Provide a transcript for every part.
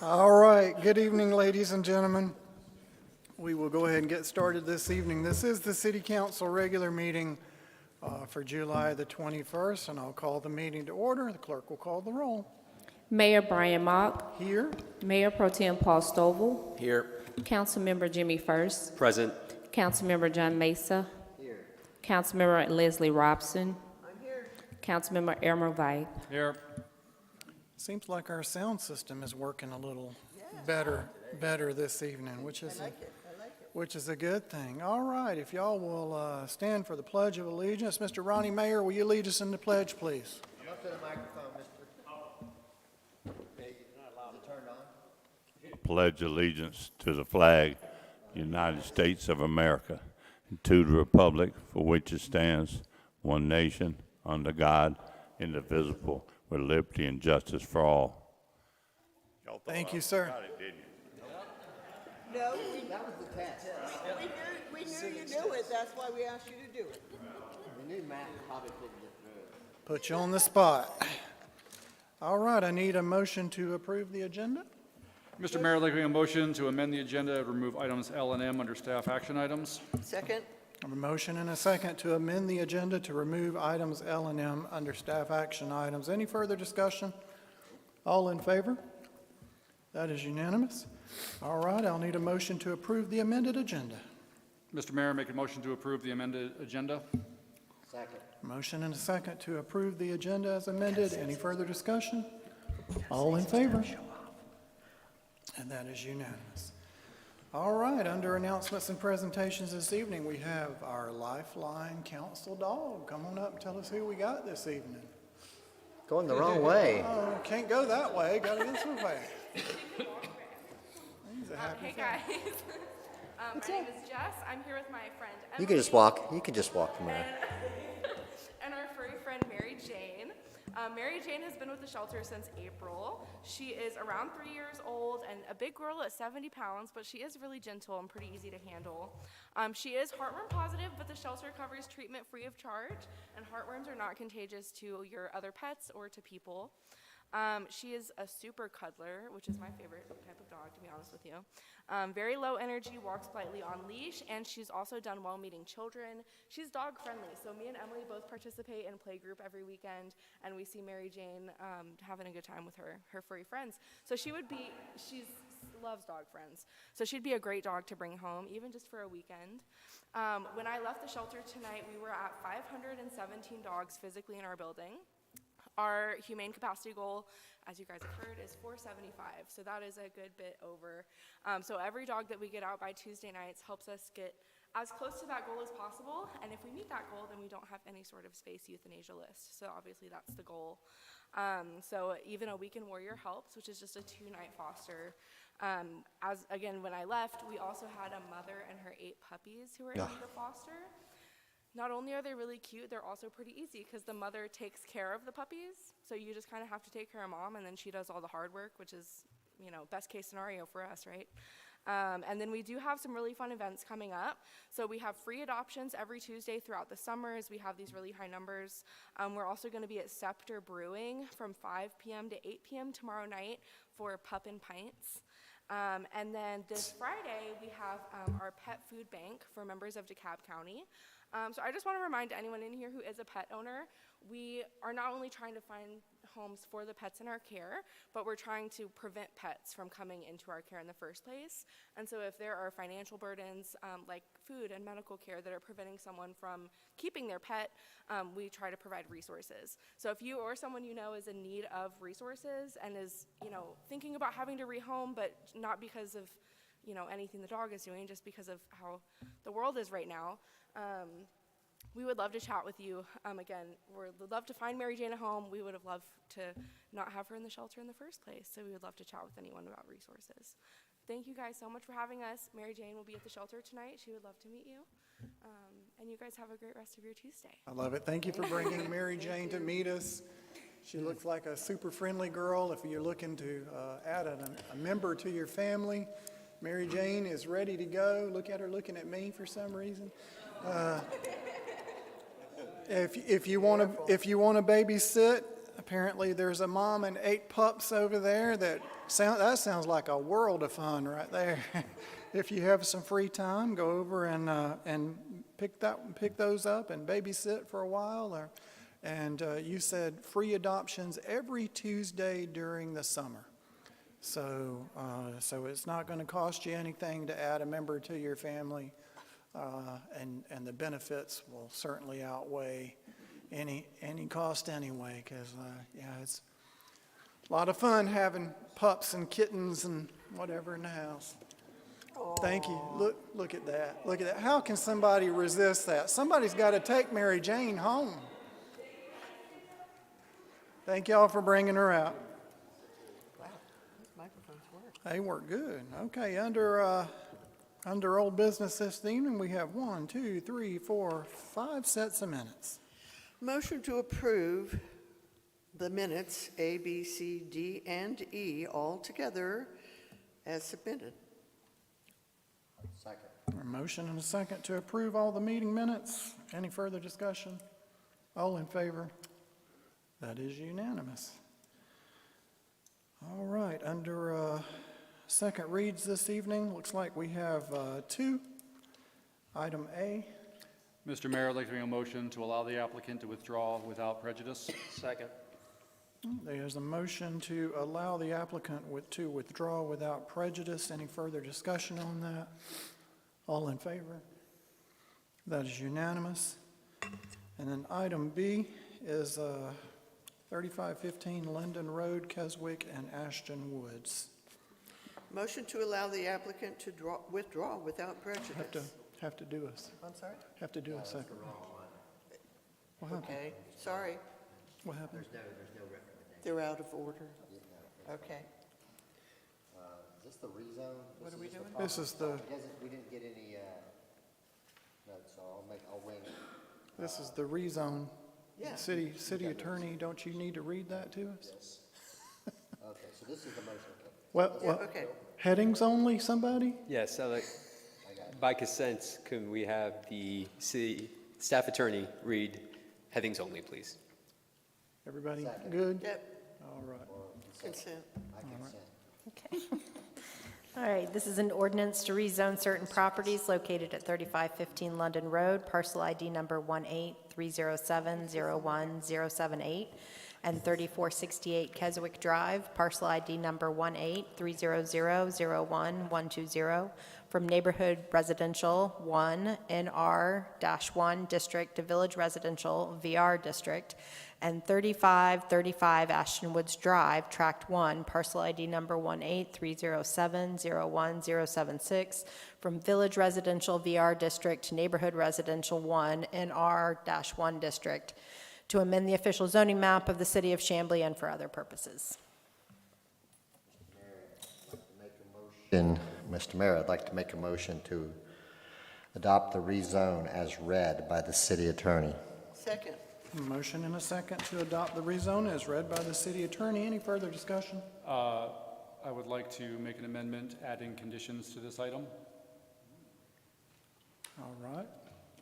All right, good evening, ladies and gentlemen. We will go ahead and get started this evening. This is the City Council regular meeting for July the 21st, and I'll call the meeting to order. The clerk will call the roll. Mayor Brian Mock, Here, Mayor Pro Tem Paul Stovall, Here. Councilmember Jimmy First, Present. Councilmember John Mesa, Councilmember Leslie Robson, Councilmember Elmer Vite. Here. seems like our sound system is working a little better this evening, which is a good thing. All right, if y'all will stand for the Pledge of Allegiance. Mr. Ronnie Mayer, will you lead us in the pledge, please? Up to the microphone, mister. Is it turned on? Pledge allegiance to the flag, United States of America, and to the republic for which it stands, one nation, under God, indivisible, with liberty and justice for all. Thank you, sir. No, that was the test. We knew you knew it, that's why we asked you to do it. We knew Matt probably couldn't get through it. Put you on the spot. All right, I need a motion to approve the agenda. Mr. Mayor, I'd like to make a motion to amend the agenda to remove items L and M under staff action items. Second? I have a motion and a second to amend the agenda to remove items L and M under staff action items. Any further discussion? All in favor? That is unanimous. All right, I'll need a motion to approve the amended agenda. Mr. Mayor, make a motion to approve the amended agenda. Second. Motion and a second to approve the agenda as amended. Any further discussion? All in favor? And that is unanimous. All right, under announcements and presentations this evening, we have our Lifeline Council dog. Come on up and tell us who we got this evening. Going the wrong way. Oh, can't go that way, gotta go this way. He's a happy Hey fellow. guys, my name is Jess. I'm here with my friend Emily. You can just walk. You can just walk from there. And our furry friend Mary Jane. Mary Jane has been with the shelter since April. She is around 3 years old and a big girl at 70 pounds, but she is really gentle and pretty easy to handle. She is heartworm positive, but the shelter covers treatment free of charge, and heartworms are not contagious to your other pets or to people. She is a super cuddler, which is my favorite type of dog, to be honest with you. Very low energy, walks politely on leash, and she's also done well meeting children. She's dog friendly, so me and Emily both participate in play group every weekend, and we see Mary Jane having a good time with her furry friends. So she loves dog friends. So she'd be a great dog to bring home, even just for a weekend. When I left the shelter tonight, we were at 517 dogs physically in our building. Our humane capacity goal, as you guys have heard, is 475, so that is a good bit over. So every dog that we get out by Tuesday nights helps us get as close to that goal as possible, and if we meet that goal, then we don't have any sort of space euthanasia list, so obviously that's the goal. So even a Weekend Warrior helps, which is just a 2-night foster. Again, when I left, we also had a mother and her 8 puppies who were in need of foster. Not only are they really cute, they're also pretty easy because the mother takes care of the puppies. So you just kind of have to take care of mom, and then she does all the hard work, which is, best case scenario for us, right? And then we do have some really fun events coming up. So we have free adoptions every Tuesday throughout the summers. We have these really high numbers. We're also going to be at Scepter Brewing from 5 p.m. to 8 p.m. tomorrow night for Pup and Pints. And then this Friday, we have our pet food bank for members of DeKalb County. So I just want to remind anyone in here who is a pet owner, we are not only trying to find homes for the pets in our care, but we're trying to prevent pets from coming into our care in the first place. And so if there are financial burdens like food and medical care that are preventing someone from keeping their pet, we try to provide resources. So if you or someone you know is in need of resources and is, thinking about having to rehome, but not because of, anything the dog is doing, just because of how the world is right now, we would love to chat with you. Again, we'd love to find Mary Jane a home. We would have loved to not have her in the shelter in the first place, so we would love to chat with anyone about resources. Thank you guys so much for having us. Mary Jane will be at the shelter tonight. She would love to meet you. And you guys have a great rest of your Tuesday. I love it. Thank you for bringing Mary Jane to meet us. She looks like a super friendly girl. If you're looking to add a member to your family, Mary Jane is ready to go. Look at her looking at me for some reason. If you want to babysit apparently there's a mom and 8 pups over there that sounds like a world of fun right there. If you have some free time, go over and pick those up and babysit for a while. And you said free adoptions every Tuesday during the summer. So it's not going to cost you anything to add a member to your family, and the benefits will certainly outweigh any cost anyway, because it's a lot of fun having pups and kittens and whatever in the house. Thank you. Look at that. Look at that. How can somebody resist that? Somebody's got to take Mary Jane home. Thank y'all for bringing her out. Wow, these microphones work. They work good. Okay, under old business this evening, we have 1, 2, 3, 4, 5 sets of minutes. Motion to approve the minutes, A, B, C, D, and E, all together as submitted. Second. A motion and a second to approve all the meeting minutes. Any further discussion? All in favor? That is unanimous. All right, under second reads this evening, looks like we have 2. Item A. Mr. Mayor, I'd like to make a motion to allow the applicant to withdraw without prejudice. Second. There's a motion to allow the applicant to withdraw without prejudice. Any further discussion on that? All in favor? That is unanimous. And then item B is 3515 Linden Road, Keswick and Ashton Woods. Motion to allow the applicant to withdraw without prejudice. Have to do us. I'm sorry? Have to do a second. What happened? Okay, sorry, What happened? they're out of order. Okay. Is this the rezone? What are we doing? This is the, We didn't get any, notes, so I'll wing it. this is the rezone. Yeah. City attorney, don't you need to read that to us? Okay, so this is the motion. What, Yeah, okay. headings only, somebody? Yes, so by consent, can we have the city staff attorney read headings only, please? Everybody good? Yep, All right. consent. Okay. All right, this is an ordinance to rezone certain properties located at 3515 London Road, parcel ID number 183070178, and 3468 Keswick Drive, parcel ID number 183000120, from Neighborhood Residential 1 NR-1 District to Village Residential VR District, and 3535 Ashton Woods Drive, Tract 1, parcel ID number 183070176, from Village Residential VR District to Neighborhood Residential 1 NR-1 District, to amend the official zoning map of the city of Chamblee and for other purposes. Mr. Mayor, I'd like to make a motion to adopt the rezone as read by the city attorney. Second. A motion and a second to adopt the rezone as read by the city attorney. Any further discussion? I would like to make an amendment adding conditions to this item. All right.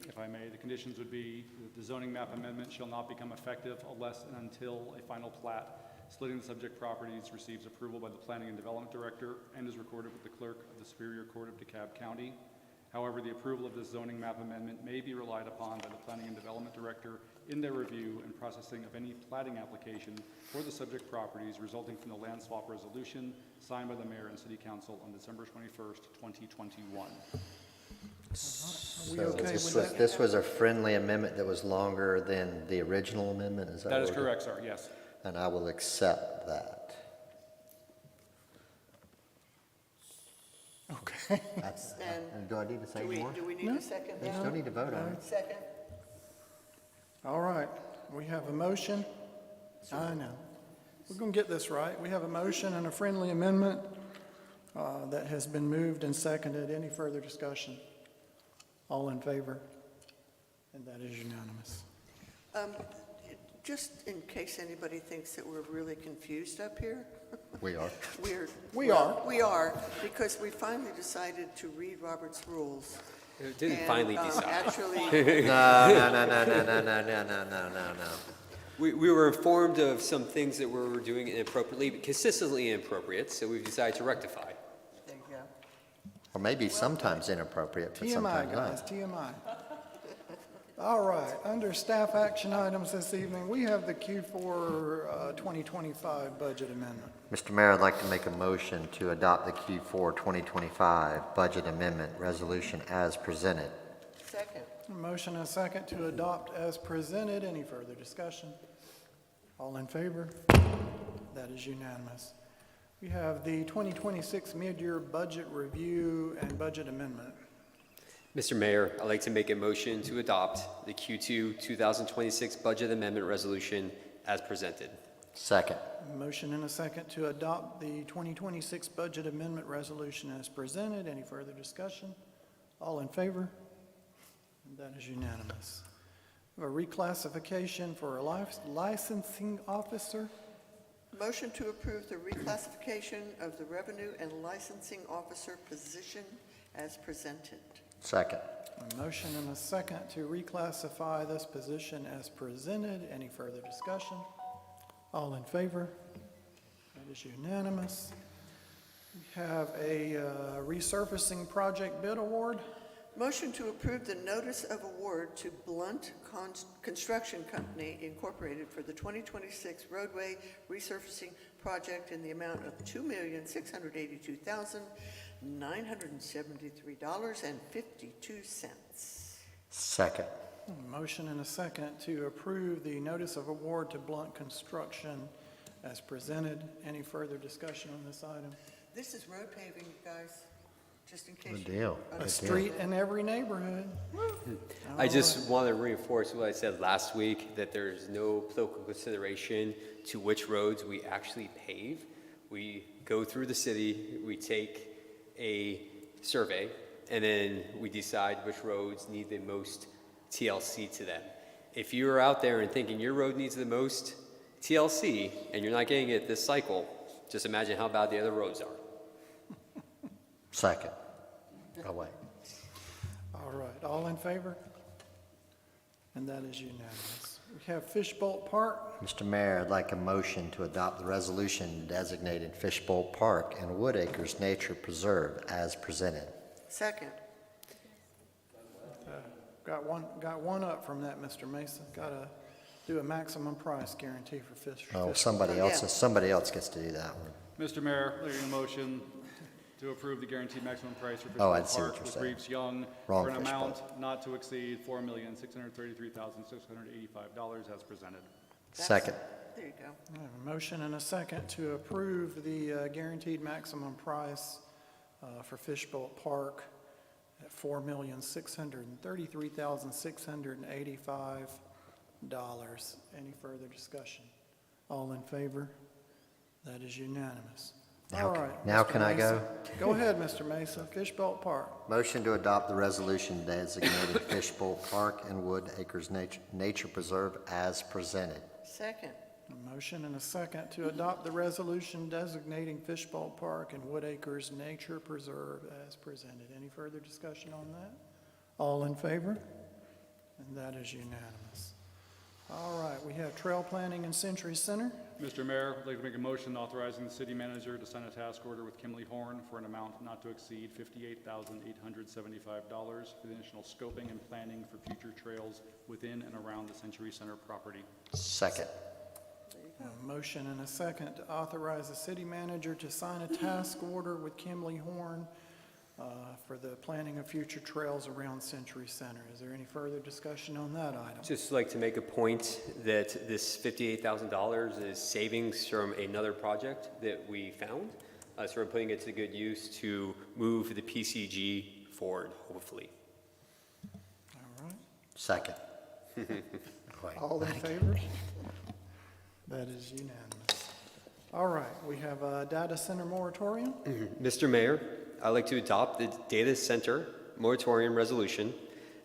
If I may, the conditions would be that the zoning map amendment shall not become effective unless and until a final plat splitting the subject properties receives approval by the Planning and Development Director and is recorded with the Clerk of the Superior Court of DeKalb County. However, the approval of this zoning map amendment may be relied upon by the Planning and Development Director in their review and processing of any platting application for the subject properties resulting from the land swap resolution signed by the Mayor and City Council on December 21st, 2021. Are we So okay this with was, that? this was a friendly amendment that was longer than the original amendment, is that That is what we're correct, sir, yes. doing? And I will accept that. Okay. That's, And do I need to say more? Do we need No. a second We now? still need to vote on it. Second? All right. We have a motion. I know. We're going to get this right. We have a motion and a friendly amendment that has been moved and seconded. Any further discussion? All in favor? And that is unanimous. Just in case anybody thinks that we're really confused up here, We are. We are. We are, because we finally decided to read Robert's rules. It didn't And, finally decide. Actually, No. We were informed of some things that we were doing inappropriately, but consistently inappropriate, so we've decided to rectify. There you go. Or maybe sometimes inappropriate, but TMI, sometimes guys, not. TMI. All right, under staff action items this evening, we have the Q4 2025 budget amendment. Mr. Mayor, I'd like to make a motion to adopt the Q4 2025 Budget Amendment Resolution as presented. Second. A motion and a second to adopt as presented. Any further discussion? All in favor? That is unanimous. We have the 2026 mid-year budget review and budget amendment. Mr. Mayor, I'd like to make a motion to adopt the Q2 2026 Budget Amendment Resolution as presented. Second. A motion and a second to adopt the 2026 budget amendment resolution as presented. Any further discussion? All in favor? That is unanimous. A reclassification for a licensing officer. Motion to approve the reclassification of the Revenue and Licensing Officer position as presented. Second. A motion and a second to reclassify this position as presented. Any further discussion? All in favor? That is unanimous. We have a resurfacing project bid award. Motion to approve the notice of award to Blunt Construction Company Incorporated for the 2026 roadway resurfacing project in the amount of $2,682,973.52. Second. A motion and a second to approve the notice of award to Blunt Construction as presented. Any further discussion on this item? This is road paving, you guys, just in case. Good you deal. didn't A understand. street in every neighborhood. I just want to reinforce what I said last week, that there's no political consideration to which roads we actually pave. We go through the city, we take a survey, and then we decide which roads need the most TLC to them. If you're out there and thinking your road needs the most TLC, and you're not getting it this cycle, just imagine how bad the other roads are. Second. Oh, wait. All right, all in favor? And that is unanimous. We have Fishbolt Park. Mr. Mayor, I'd like a motion to adopt the resolution designated Fishbowl Park and Woodacres Nature Preserve as presented. Second. Got one up from that, Mr. Mason. Got to do a maximum price guarantee for fish. Oh, fish- somebody Oh, else, yeah. somebody else gets to do that one. Mr. Mayor, leading a motion to approve the guaranteed maximum price for Oh, I Fishbowl see what Park you're with saying. Reeves Young Wrong for an Fishbowl. amount not to exceed $4,633,685 as presented. Second. There you go. I have a motion and a second to approve the guaranteed maximum price for Fishbolt Park at $4,633,685. Any further discussion? All in favor? That is unanimous. Now All can- right. now Mr. can I go? Mesa. Go ahead, Mr. Mesa. Fishbolt Park. Motion to adopt the resolution designated Fishbowl Park and Woodacres Nature Preserve as presented. Second. A motion and a second to adopt the resolution designating Fishbowl Park and Woodacres Nature Preserve as presented. Any further discussion on that? All in favor? And that is unanimous. All right, we have trail planning in Century Center. Mr. Mayor, I'd like to make a motion authorizing the city manager to sign a task order with Kimley Horn for an amount not to exceed $58,875 for the additional scoping and planning for future trails within and around the Century Center property. Second. A motion and a second to authorize the city manager to sign a task order with Kimley Horn for the planning of future trails around Century Center. Is there any further discussion on that item? Just like to make a point that this $58,000 is savings from another project that we found. So we're putting it to good use to move the PCG forward, hopefully. All right. Second. All in favor? That is unanimous. All right, we have a data center moratorium. Mr. Mayor, I'd like to adopt the data center moratorium resolution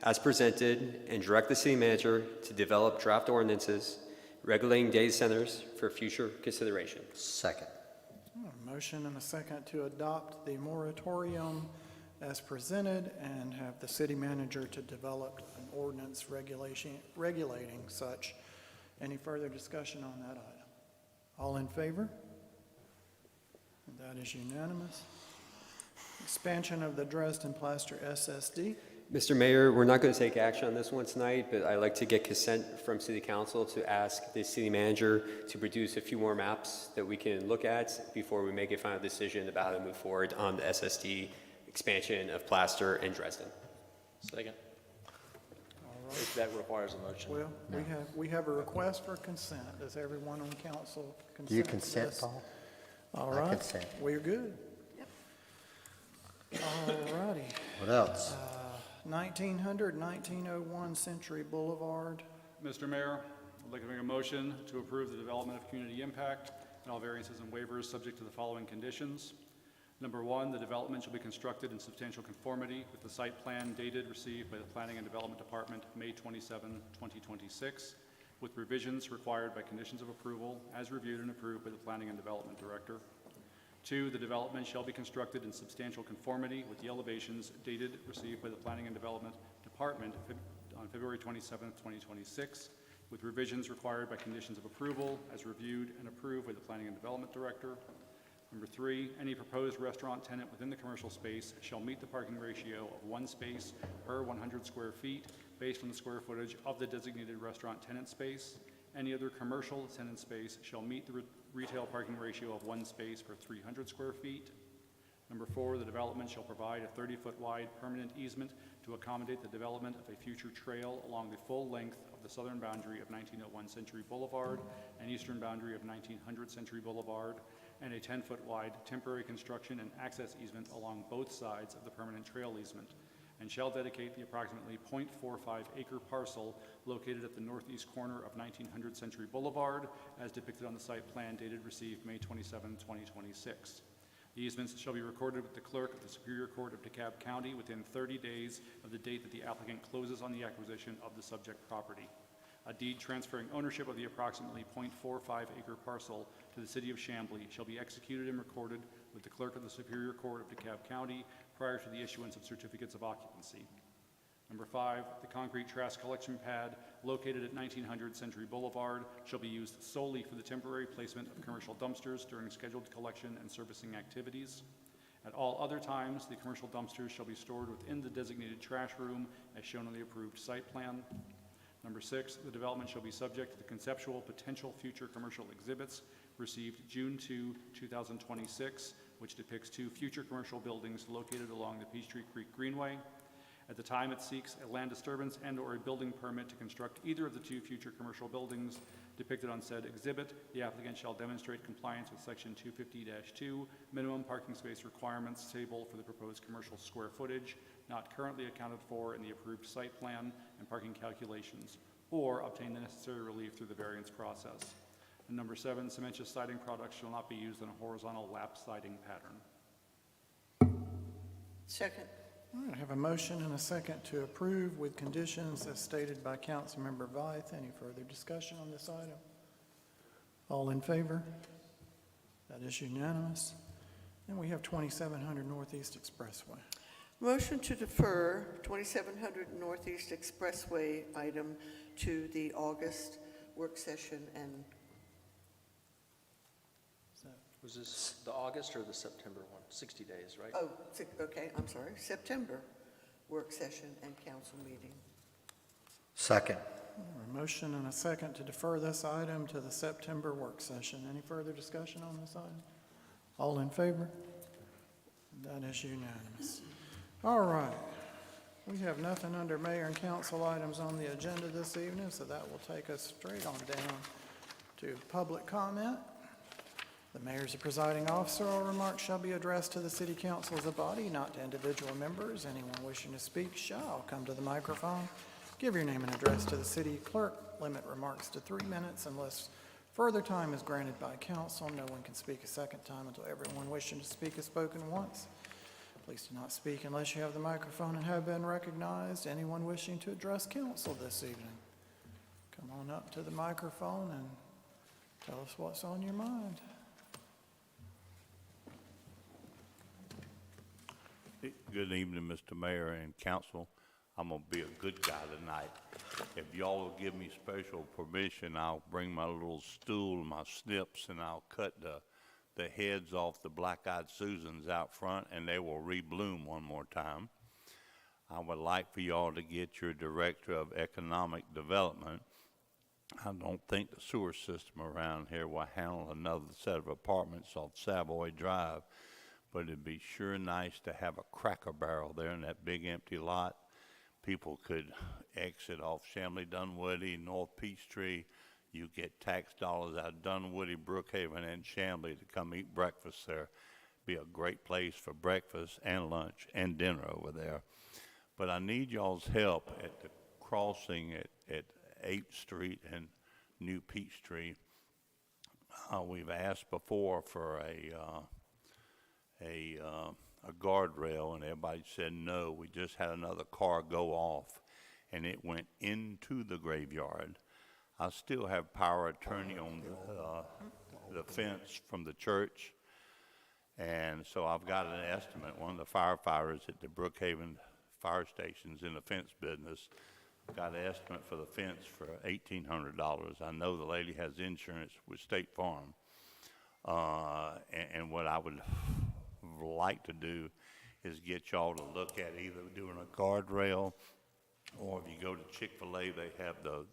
as presented and direct the city manager to develop draft ordinances regulating data centers for future consideration. Second. A motion and a second to adopt the moratorium as presented and have the city manager to develop an ordinance regulating such. Any further discussion on that item? All in favor? And that is unanimous. Expansion of the Dresden Plaster SSD. Mr. Mayor, we're not going to take action on this one tonight, but I'd like to get consent from City Council to ask the city manager to produce a few more maps that we can look at before we make a final decision about how to move forward on the SSD expansion of Plaster in Dresden. Second. If that requires a motion. Well, we have a request for consent. Does everyone on council consent? Do you to consent, this? Paul? All I right. consent. We're good. All righty. What else? 1901 Century Boulevard. Mr. Mayor, I'd like to make a motion to approve the development of community impact and all variances and waivers subject to the following conditions. Number one, the development shall be constructed in substantial conformity with the site plan dated received by the Planning and Development Department May 27, 2026, with revisions required by conditions of approval as reviewed and approved by the Planning and Development Director. Two, the development shall be constructed in substantial conformity with the elevations dated received by the Planning and Development Department on February 27, 2026, with revisions required by conditions of approval as reviewed and approved by the Planning and Development Director. Number three, any proposed restaurant tenant within the commercial space shall meet the parking ratio of 1 space per 100 square feet based on the square footage of the designated restaurant tenant space. Any other commercial tenant space shall meet the retail parking ratio of 1 space per 300 square feet. Number four, the development shall provide a 30-foot wide permanent easement to accommodate the development of a future trail along the full length of the southern boundary of 1901 Century Boulevard and eastern boundary of 1900 Century Boulevard, and a 10-foot wide temporary construction and access easement along both sides of the permanent trail easement, and shall dedicate the approximately 0.45 acre parcel located at the northeast corner of 1900 Century Boulevard as depicted on the site plan dated received May 27, 2026. The easements shall be recorded with the clerk of the Superior Court of DeKalb County within 30 days of the date that the applicant closes on the acquisition of the subject property. A deed transferring ownership of the approximately 0.45 acre parcel to the City of Chamblee shall be executed and recorded with the clerk of the Superior Court of DeKalb County prior to the issuance of certificates of occupancy. Number five, the concrete trash collection pad located at 1900 Century Boulevard shall be used solely for the temporary placement of commercial dumpsters during scheduled collection and servicing activities. At all other times, the commercial dumpsters shall be stored within the designated trash room as shown on the approved site plan. Number six, the development shall be subject to the conceptual potential future commercial exhibits received June 2, 2026, which depicts 2 future commercial buildings located along the Peachtree Creek Greenway. At the time it seeks a land disturbance and/or a building permit to construct either of the 2 future commercial buildings depicted on said exhibit, the applicant shall demonstrate compliance with Section 250-2 minimum parking space requirements table for the proposed commercial square footage not currently accounted for in the approved site plan and parking calculations, or obtain the necessary relief through the variance process. And number seven, cementitious siding products shall not be used in a horizontal lap siding pattern. Second. All right, I have a motion and a second to approve with conditions as stated by Councilmember Vythe. Any further discussion on this item? All in favor? That is unanimous. And we have 2700 Northeast Expressway. Motion to defer 2700 Northeast Expressway item to the August work session and Was this the August or the September one? 60 days, right? September work session and council meeting. Second. A motion and a second to defer this item to the September work session. Any further discussion on this item? All in favor? That is unanimous. All right. We have nothing under mayor and council items on the agenda this evening, so that will take us straight on down to public comment. The mayor is the presiding officer. All remarks shall be addressed to the city council as a body, not to individual members. Anyone wishing to speak shall come to the microphone. Give your name and address to the city clerk. Limit remarks to 3 minutes unless further time is granted by council. No one can speak a second time until everyone wishing to speak has spoken once. Please do not speak unless you have the microphone and have been recognized. Anyone wishing to address council this evening, come on up to the microphone and tell us what's on your mind. Good evening, Mr. Mayor and council. I'm gonna be a good guy tonight. If y'all will give me special permission, I'll bring my little stool and my snips, and I'll cut the heads off the black-eyed Susans out front, and they will rebloom one more time. I would like for y'all to get your Director of Economic Development. I don't think the sewer system around here will handle another set of apartments off Savoy Drive, but it'd be sure nice to have a Cracker Barrel there in that big empty lot. People could exit off Chamblee, Dunwoody, North Peachtree. You get tax dollars out of Dunwoody, Brookhaven, and Chamblee to come eat breakfast there. Be a great place for breakfast and lunch and dinner over there. But I need y'all's help at the crossing at 8th Street and New Peachtree. We've asked before for a guardrail, and everybody said no. We just had another car go off, and it went into the graveyard. I still have power of attorney on the fence from the church, and so I've got an estimate. One of the firefighters at the Brookhaven Fire Station's in the fence business. Got an estimate for the fence for $1,800. I know the lady has insurance with State Farm, and what I would like to do is get y'all to look at either doing a guardrail, or if you go to Chick-fil-A, they have the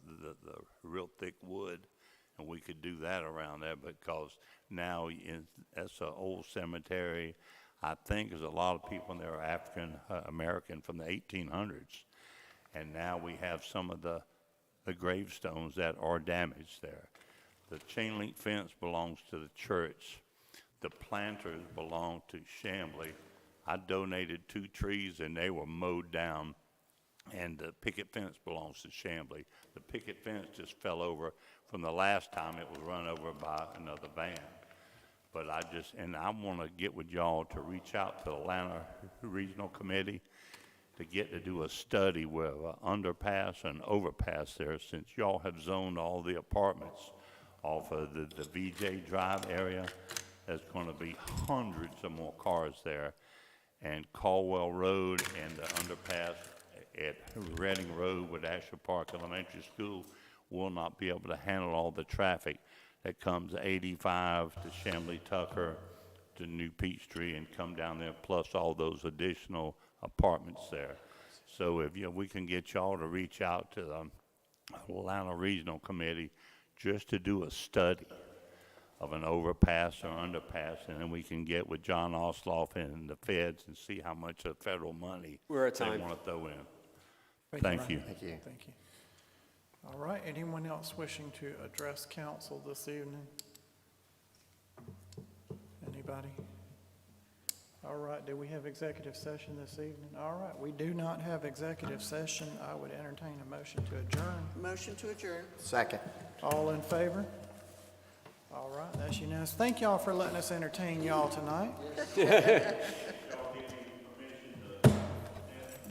real thick wood, and we could do that around there, because now that's an old cemetery. I think there's a lot of people in there are African American from the 1800s, and now we have some of the gravestones that are damaged there. The chain link fence belongs to the church. The planters belong to Chamblee. I donated 2 trees, and they were mowed down, and the picket fence belongs to Chamblee. The picket fence just fell over from the last time it was run over by another van. But I want to get with y'all to reach out to the Atlanta Regional Committee to do a study with an underpass and overpass there, since y'all have zoned all the apartments off of the VJ Drive area. There's going to be hundreds of more cars there. And Caldwell Road and the underpass at Reading Road with Asher Park Elementary School will not be able to handle all the traffic that comes 85 to Chamblee Tucker to New Peachtree and come down there, plus all those additional apartments there. So if we can get y'all to reach out to the Atlanta Regional Committee just to do a study of an overpass or underpass, and then we can get with John Osloff and the feds and see how much of federal money We're at they time. want to throw in. Thank Thank you. you. Thank you. Thank you. All right, anyone else wishing to address council this evening? Anybody? All right, do we have executive session this evening? All right, we do not have executive session. I would entertain a motion to adjourn. Motion to adjourn. Second. All in favor? All right, that's unanimous. Thank y'all for letting us entertain y'all tonight.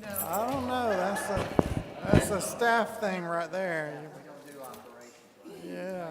I don't know, that's a staff thing right there. Yeah.